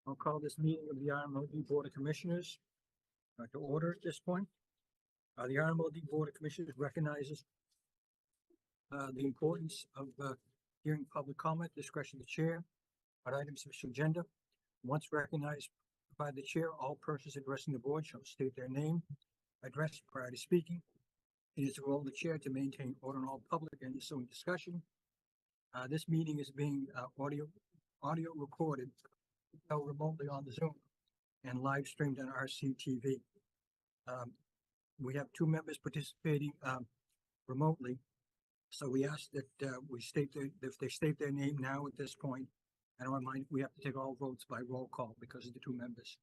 I'll call this meeting of the RMLD Board of Commissioners to order at this point. The RMLD Board of Commissioners recognizes the importance of hearing public comment, discretion of the chair on items of the agenda. Once recognized by the chair, all persons addressing the board shall state their name, address prior to speaking. It is the role of the chair to maintain order in all public and ensuing discussion. This meeting is being audio recorded held remotely on the Zoom and live streamed on RCTV. We have two members participating remotely, so we ask that if they state their name now at this point. And I remind we have to take all votes by roll call because of the two members.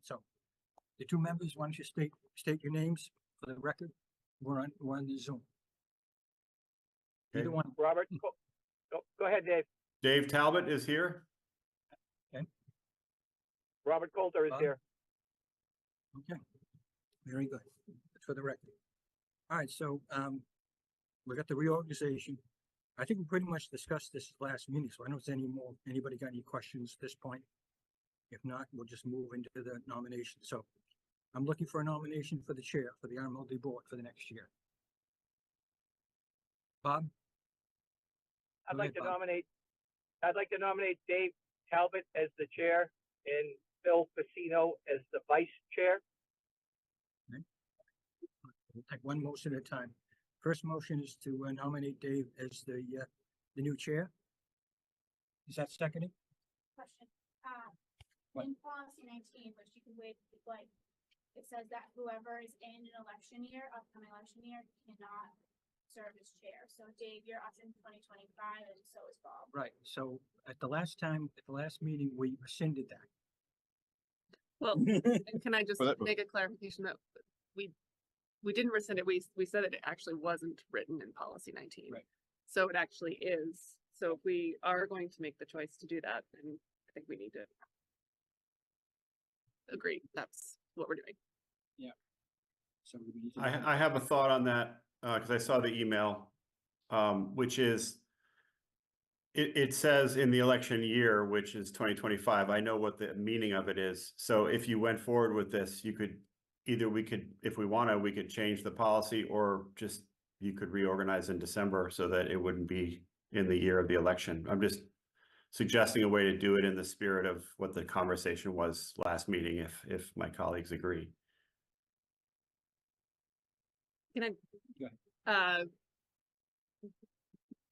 So the two members, why don't you state your names for the record? We're on the Zoom. Okay. Either one. Robert, go ahead, Dave. Dave Talbot is here. Okay. Robert Coulter is Bob? here. Okay, very good. That's for the record. All right, so we got the reorganization. I think we pretty much discussed this last meeting, so I don't know if anybody got any questions at this point. If not, we'll just move into the nomination. So I'm looking for a nomination for the chair for the RMLD board for the next year. Bob? I'd Go like ahead, to nominate Dave Talbot as the chair and Phil Pacino as the vice chair. Okay. We'll take one motion at a time. First motion is to nominate Dave as the new chair. Is that seconded? Question. What? In policy 19, which you can waive if you'd like, it says that whoever is in an election year, upcoming election year, cannot serve as chair. So Dave, you're up in 2025 and so is Bob. Right, so at the last meeting, we rescinded that. Well, and can I just Well, that- make a clarification that we didn't rescind it. We said that it actually wasn't written in policy 19. Right. So it actually is. So if we are going to make the choice to do that, then I think we need to agree. That's what we're doing. So we need to. I have a thought on that because I saw the email, which is it says in the election year, which is 2025. I know what the meaning of it is. So if you went forward with this, you could if we want to, we could change the policy, or just you could reorganize in December so that it wouldn't be in the year of the election. I'm just suggesting a way to do it in the spirit of what the conversation was last meeting, if my colleagues agree. Can Go I,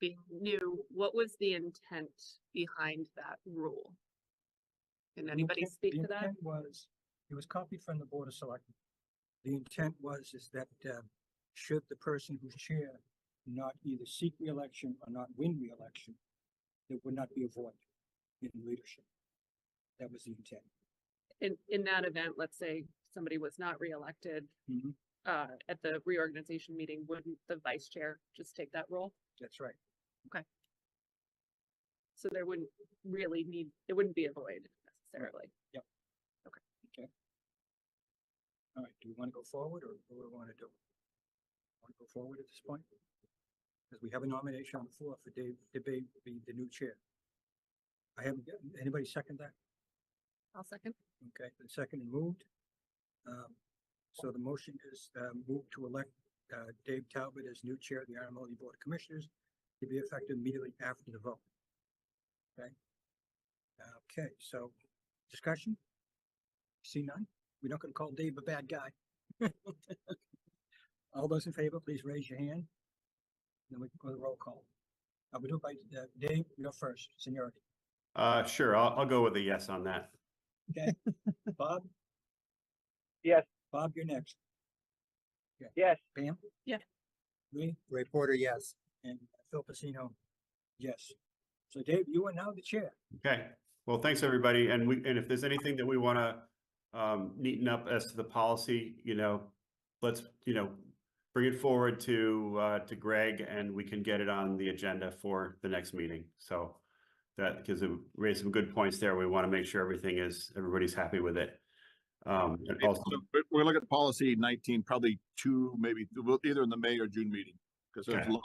being new, what was the intent behind that rule? Can anybody speak to that? It was copied from the Board of Selectmen. The intent is that should the person who's chair not either seek re-election or not win re-election, there would not be a void in leadership. That was the intent. In that event, let's say somebody was not reelected, Mhm. at the reorganization meeting, wouldn't the vice chair just take that role? That's right. So there wouldn't really it wouldn't be a void necessarily. All right, do we want to go forward, or what do we want to do? Want to go forward at this point? Because we have a nomination on the floor for Dave to be the new chair. I haven't gotten, anybody second that? I'll second. Okay, the second and moved. So the motion is moved to elect Dave Talbot as new chair of the RMLD Board of Commissioners to be effective immediately after the vote. Okay. Okay, so discussion? See none? We're not going to call Dave a bad guy. All those in favor, please raise your hand. Then we can go to the roll call. We do it by Dave, you're first, seniority. Sure, I'll go with a yes on that. Okay. Bob? Yes. Bob, you're next. Okay. Yes. Pam? Yeah. Ray? Ray Porter, yes. And Phil Pacino, yes. So Dave, you are now the chair. Okay, well, thanks, everybody. And if there's anything that we want to neaten up as to the policy, let's, bring it forward to Greg, and we can get it on the agenda for the next meeting. So that, because it raised some good points there. We want to make sure everybody's happy with it. And also, We're gonna look at policy 19, probably either in the May or June meeting, because there's Okay. a lot.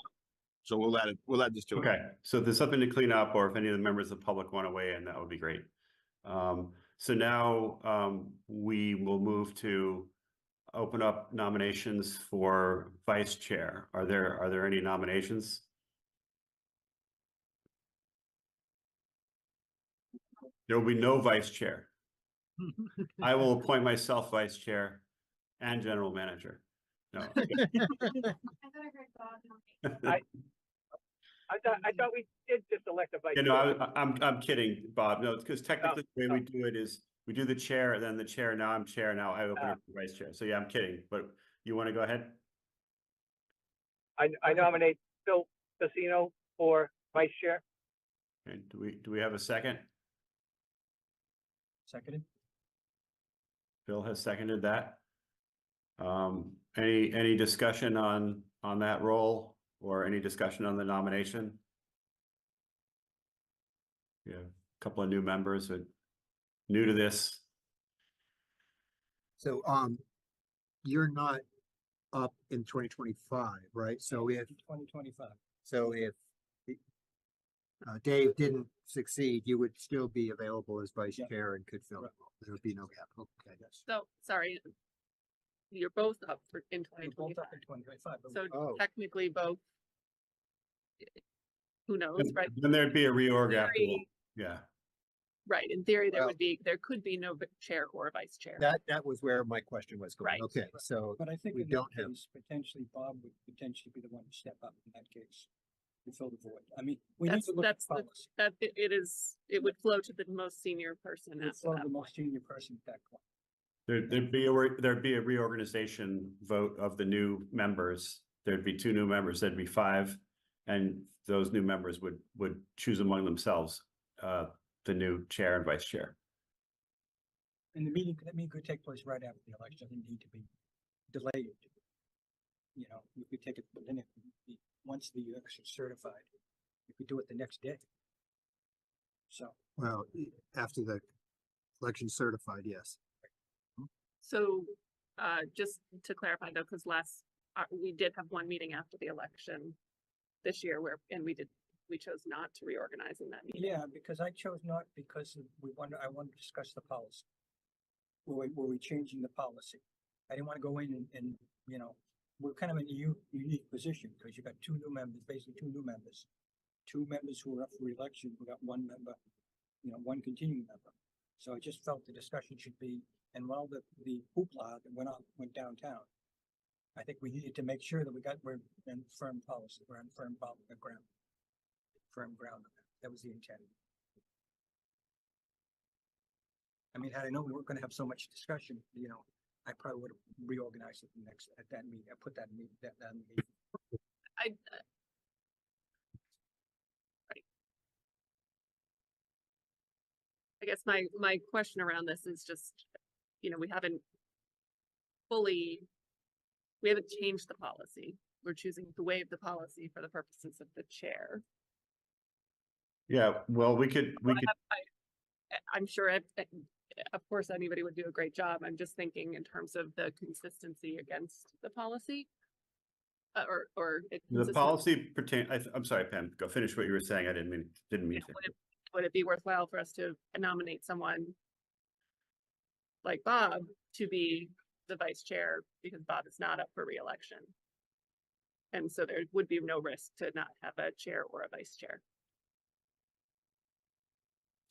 So we'll add this to it. okay, so if there's something to clean up, or if any of the members of the public want to weigh in, that would be great. So now, we will move to open up nominations for vice chair. Are there any nominations? There will be no vice chair. I will appoint myself vice chair and general manager. No. I thought I heard Bob nominate. I thought we did just elect a vice You chair. know, I'm kidding, Bob. No, it's because technically the way we do it is we do the chair and then the chair. Now I'm chair. Now I open up the vice chair. So yeah, I'm kidding. But you want to go ahead? I nominate Phil Pacino for vice chair. Okay, do we have a second? Seconded. Bill has seconded that. Any discussion on that role or any discussion on the nomination? Yeah, a couple of new members that new to this. So, you're not up in 2025, right? So if 2025. Dave didn't succeed, you would still be available as vice Yeah. chair and could fill it. Right. There would be no gap. Okay. So, sorry. You're both up in We're both up 2025. in 2025. but So Oh. technically both. Who knows, right? Then there'd be a reorg after. Theory- Yeah. Right, in theory, Well- there could be no chair or vice chair. That was where my question was going. Right. Okay, so But I think we in that don't have- case, potentially Bob would potentially be the one to step up in that case. To fill the void. I mean, we need to look at That's the- policy. That it would flow to the most senior person It's after the that. most senior person at that point. There'd be a reorganization vote of the new members. There'd be 2 new members, there'd be 5. And those new members would choose among themselves, the new chair and vice chair. And the meeting could take place right after the election. It didn't need to be delayed. You know, we could take it within it, once the election is certified. We could do it the next day. So, well, after the election certified, yes. So, just to clarify though, because we did have one meeting after the election this year we chose not to reorganize in that meeting. yeah, because I chose not because I wanted to discuss the policy. Were we changing the policy? I didn't want to go in and, you know, we're kind of in a unique position because you got 2 new members, basically 2 new members. 2 members who are up for election, we got 1 member, you know, 1 continuing member. So I just felt the discussion should be, and while the hoopla that went downtown, I think we needed to make sure that we're in firm policy, we're on firm ground. Firm ground. That was the intent. I mean, had I known we weren't gonna have so much discussion, you know, I probably would have reorganized it at that meeting. I put that meeting, that meeting. I guess my question around this is just, we haven't changed the policy. We're choosing to waive the policy for the purposes of the chair. Yeah, well, we could, I'm sure, of course, anybody would do a great job. I'm just thinking in terms of the consistency against the policy. Or the consistent- policy pertain, I'm sorry, Pam, go finish what you were saying. I didn't mean to. Would it be worthwhile for us to nominate someone like Bob to be the vice chair because Bob is not up for reelection? And so there would be no risk to not have a chair or a vice chair.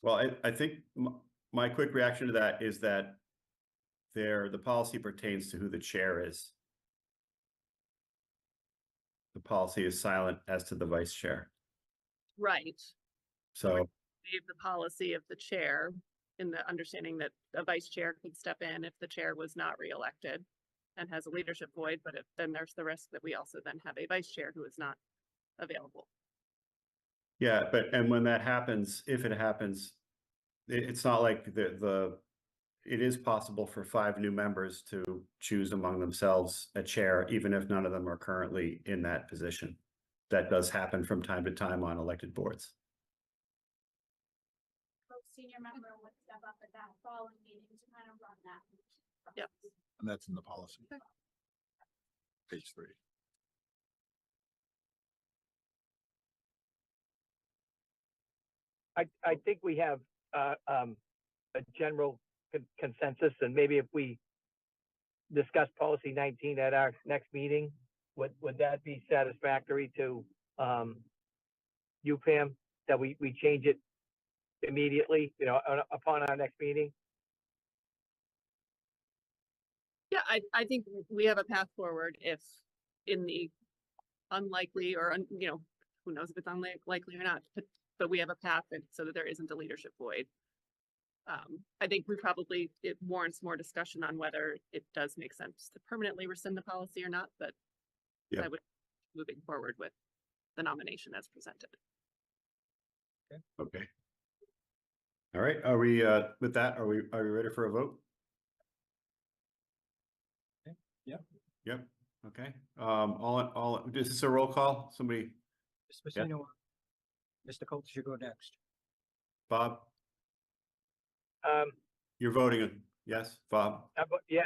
Well, I think my quick reaction to that is that the policy pertains to who the chair is. The policy is silent as to the vice chair. Right. So, Leave the policy of the chair in the understanding that a vice chair could step in if the chair was not reelected and has a leadership void, but then there's the risk that we also then have a vice chair who is not available. yeah, and when that happens, if it happens, it's not like it is possible for 5 new members to choose among themselves a chair, even if none of them are currently in that position. That does happen from time to time on elected boards. Senior member would step up at that following meeting to kind of run that. Yep. And that's in the policy. Okay. Page 3. I think we have, a general consensus, and maybe if we discuss policy 19 at our next meeting, would that be satisfactory to, you, Pam, that we change it immediately, upon our next meeting? Yeah, I think we have a path forward if in the unlikely or, who knows if it's unlikely or not, but we have a path so that there isn't a leadership void. I think it warrants more discussion on whether it does make sense to permanently rescind the policy or not, but Yeah. I would moving forward with the nomination as presented. Okay. All right, are we, with that, are we ready for a vote? Okay, yep. Yep, okay, is this a roll call? Somebody, Mr. Pacino, Mr. Coates should go next. Bob, Um, you're voting, yes, Bob? yeah,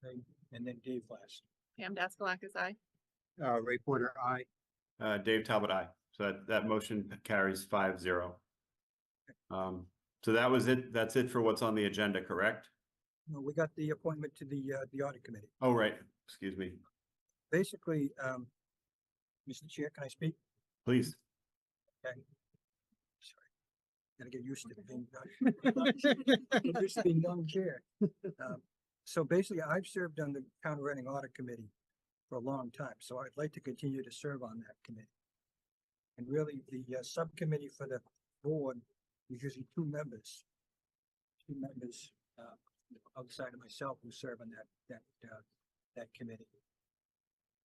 Okay, and then Dave last. Pam Daskalakis, aye. Ray Porter, I. Dave Talbot, aye. So that motion carries 5-0. So that was it. That's it for what's on the agenda, correct? No, we got the appointment to the audit committee. Oh, right. Excuse me. Basically, Mr. Chair, can I speak? Please. Okay. Sorry. Gotta get used to being used to being non-chair. So basically, I've served on the Town of Reading Audit Committee for a long time, so I'd like to continue to serve on that committee. And really, the subcommittee for the board is usually two members outside of myself who serve on that committee.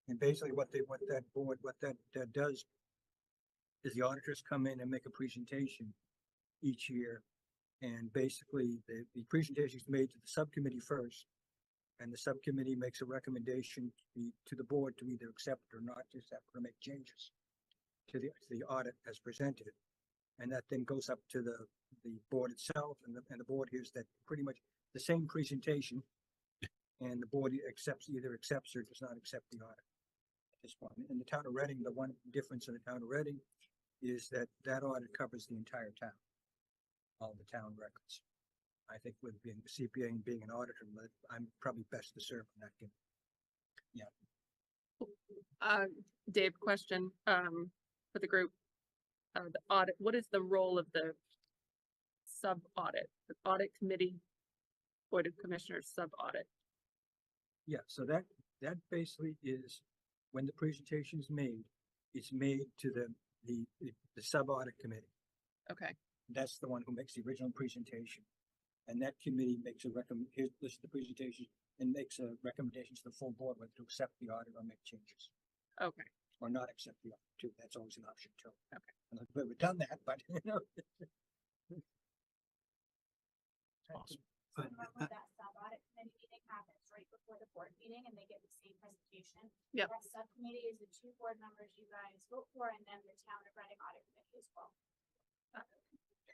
And basically, what that does is the auditors come in and make a presentation each year. And basically, the presentation is made to the subcommittee first. And the subcommittee makes a recommendation to the board to either accept or not to accept or make changes to the audit as presented. And that then goes up to the board itself, and the board hears that pretty much the same presentation. And the board either accepts or does not accept the audit at this point. In the Town of Reading, the one difference in the Town of Reading is that audit covers the entire town, all the town records. I think with being a CPA and being an auditor, I'm probably best to serve on that committee. Dave, question, for the group. The audit, what is the role of the sub-audit, the audit committee, Board of Commissioners sub-audit? Yeah, so that basically is when the presentation is made, it's made to the sub-audit committee. Okay, That's the one who makes the original presentation. And that committee makes here's the list of the presentation and makes a recommendation to the full board whether to accept the audit or make changes okay, or not accept the audit too. That's always an option too. Okay. And we've done that, but Awesome. So normally that sub-audit committee meeting happens right before the board meeting and they get the same presentation. Yep. That subcommittee is the two board members you guys vote for and then the Town of Reading Audit Committee as well.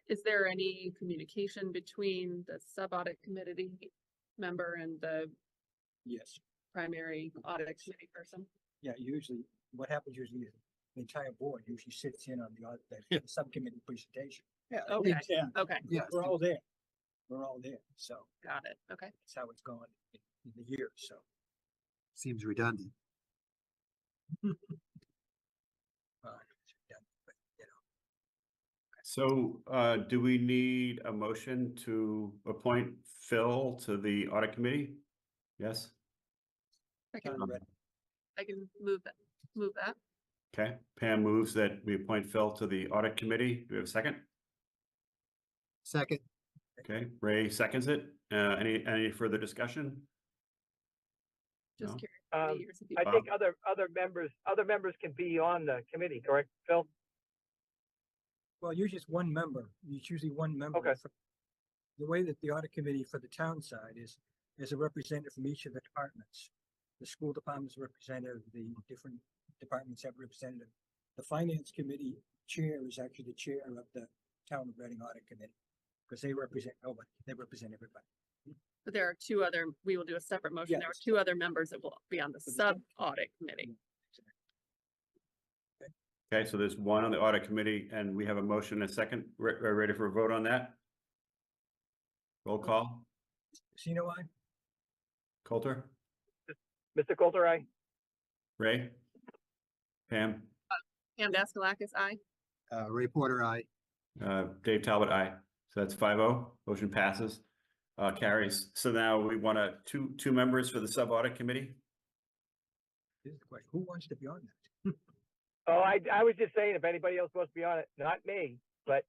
is there any communication between the sub-audit committee member and the yes. primary audit committee person? Yeah, usually what happens is the entire board usually sits in on the subcommittee presentation. Yeah. Okay. Yeah. Okay, Yeah. We're all there. We're all there. So got it, okay. that's how it's going in the year. So Seems redundant. yeah, but, you know, So, do we need a motion to appoint Phil to the audit committee? Yes, I can, Town of Reading. I can move that. okay. Pam moves that we appoint Phil to the audit committee. Do we have a second? Second, Okay, Ray seconds it. Any further discussion? Just No. curious. how many Um, years have you- I think other members can be on the committee, correct, Phil? Well, usually it's one member. It's usually one member. Okay. The way that the audit committee for the town side is a representative from each of the departments. The school department's representative, the different departments have representative. The finance committee chair is actually the chair of the Town of Reading Audit Committee. Because they represent nobody, they represent everybody. But there are two other, we will do a separate motion. There are Yes. two other members that will be on the For the sub-audit committee. Okay, so there's one on the audit committee and we have a motion and a second. Ready for a vote on that? Roll call. Casino eye? Coulter, Mr. Coulter, aye. Ray, Pam, Pam Daskalakis, aye. Ray Porter, I. Dave Talbot, aye. So that's 5-0. Motion passes, carries. So now we want two members for the sub audit committee. Here's the question. Who wants to be on that? Oh, I was just saying, if anybody else wants to be on it, not me, but,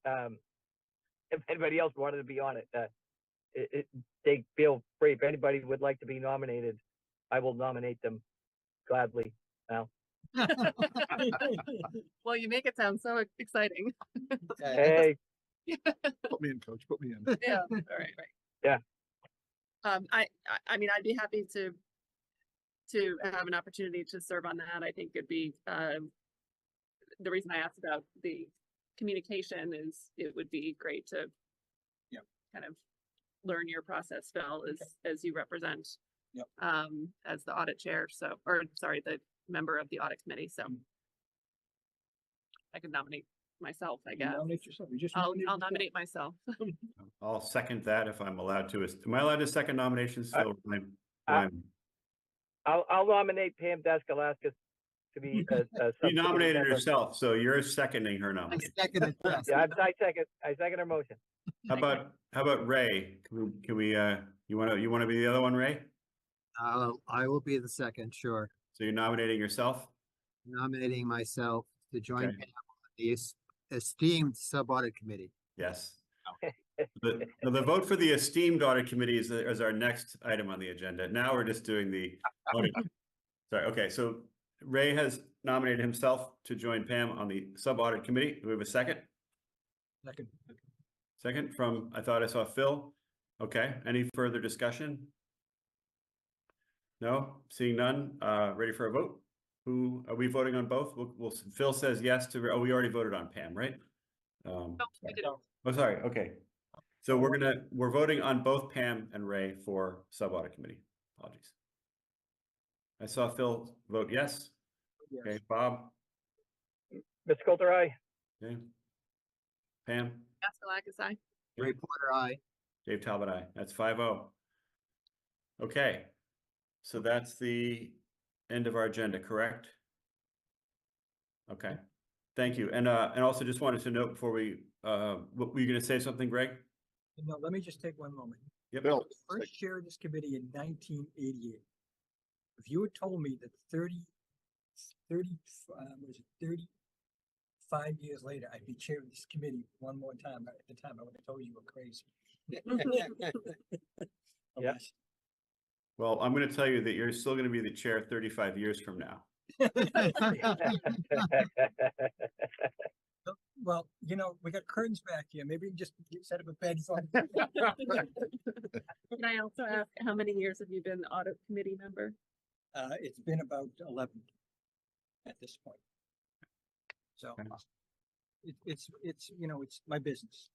if anybody else wanted to be on it, they feel free. If anybody would like to be nominated, I will nominate them gladly. Now, Well, you make it sound so exciting. hey, Put me in, coach, put me in. Yeah, all right, right. Yeah. I mean, I'd be happy to have an opportunity to serve on that. I think it'd be, the reason I asked about the communication is it would be great to Yep. kind of learn your process, Phil, as you represent Yep. as the audit chair, so, or sorry, the member of the audit committee, so I could nominate myself, I You guess. Nominate yourself. You just I'll nominated yourself. nominate myself. I'll second that if I'm allowed to. Am I allowed to second nominations? Phil? I'll nominate Pam Daskalakis to be a You subcommittee nominated member. yourself, so you're seconding her I nomination. second it, yes. Yeah, I second her motion. How about Ray? Can we, you wanna be the other one, Ray? I will be the second, sure. So you're nominating yourself? Nominating myself to join Okay. Pam on the esteemed sub-audit committee. Yes. The vote for the esteemed audit committee is our next item on the agenda. Now we're just doing the audit. Sorry, okay, so Ray has nominated himself to join Pam on the sub audit committee. Do we have a second? Second. Second from, I thought I saw Phil. Okay, any further discussion? No, seeing none, ready for a vote? Who, are we voting on both? Phil says yes to, oh, we already voted on Pam, right? No, we didn't. Oh, sorry, okay. So we're voting on both Pam and Ray for sub audit committee. Apologies. I saw Phil vote yes. Yes. Okay, Bob, Mr. Coulter, aye. okay. Pam, Daskalakis, aye. Ray Porter, I. Dave Talbot, aye. That's 5-0. Okay, so that's the end of our agenda, correct? Okay, thank you. And also just wanted to note before we, were you gonna say something, Greg? No, let me just take one moment. Yep. Bill, First chair of this committee in 1988. If you had told me that 35 years later, I'd be chair of this committee one more time, at the time, I would have told you were crazy. Oh, Yeah. yes. Well, I'm gonna tell you that you're still gonna be the chair 35 years from now. Well, you know, we got curtains back here. Maybe we can just set up a bed. Can I also ask, how many years have you been audit committee member? It's been about 11 at this point. So Okay. it's, you know, it's my business.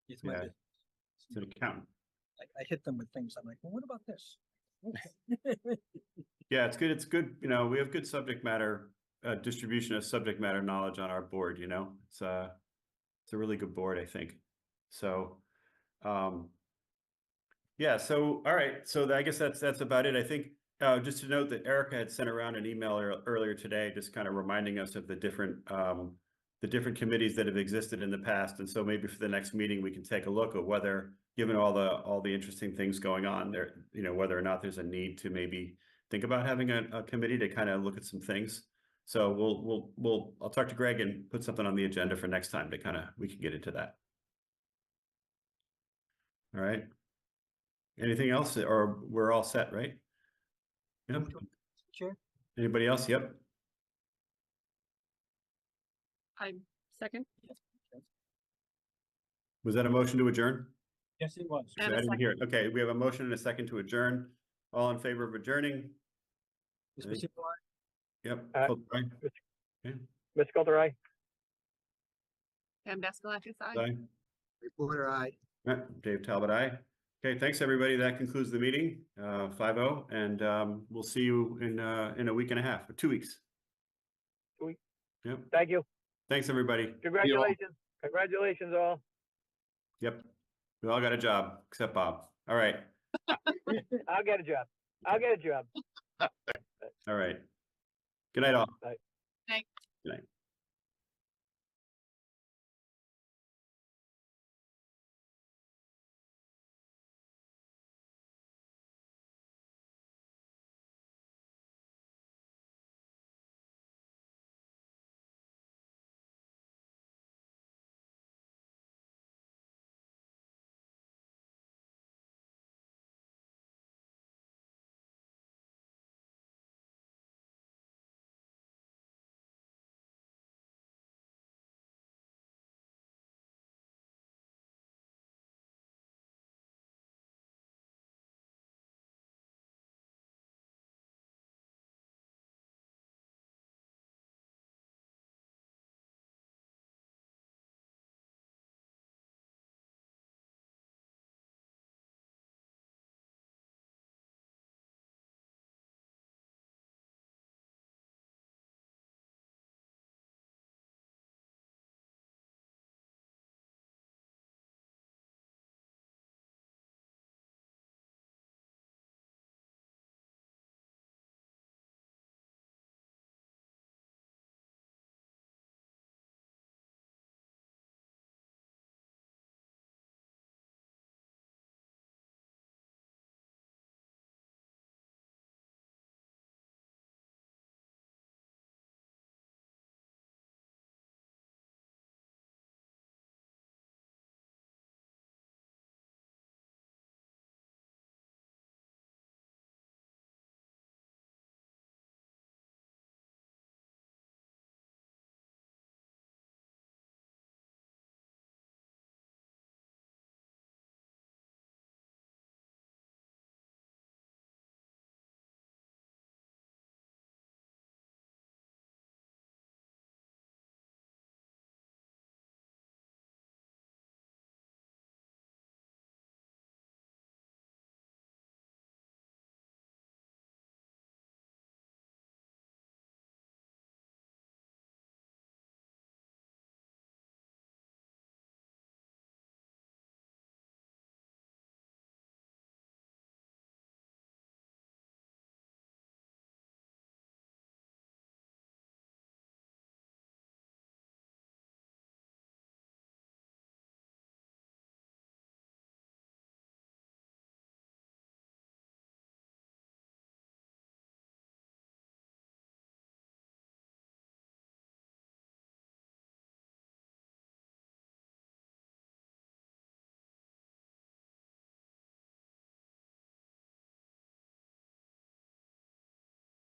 It's my Yeah. business. It's an accountant. I hit them with things. I'm like, well, what about this? Yeah, it's good. It's good. You know, we have good subject matter, distribution of subject matter knowledge on our board, you know, it's a really good board, I think. So, yeah, so, all right. So I guess that's about it. I think, just to note that Erica had sent around an email earlier today, just kind of reminding us of the different committees that have existed in the past. And so maybe for the next meeting, we can take a look at whether, given all the interesting things going on there, you know, whether or not there's a need to maybe think about having a committee to kind of look at some things. So I'll talk to Greg and put something on the agenda for next time to we can get into that. All right. Anything else, or we're all set, right? Yep. Chair? Anybody else? Yep. I'm second. Was that a motion to adjourn? Yes, it was. And I a didn't hear it. Okay, we have a motion and a second to adjourn. All in favor of adjourning? Mr. Simplon? Yep. Uh, Aye. Mr. Coulter, aye. Pam Daskalakis, aye. Aye. Ray Porter, I. Dave Talbot, aye. Okay, thanks, everybody. That concludes the meeting, 5-0, and we'll see you in a week and a half, or 2 weeks. 2 weeks. Yep. Thank you. Thanks, everybody. Congratulations. Congratulations all. Yep. We all got a job, except Bob. All right, I'll get a job. I'll get a job. all right. Good night, all. Bye. Night. Good night.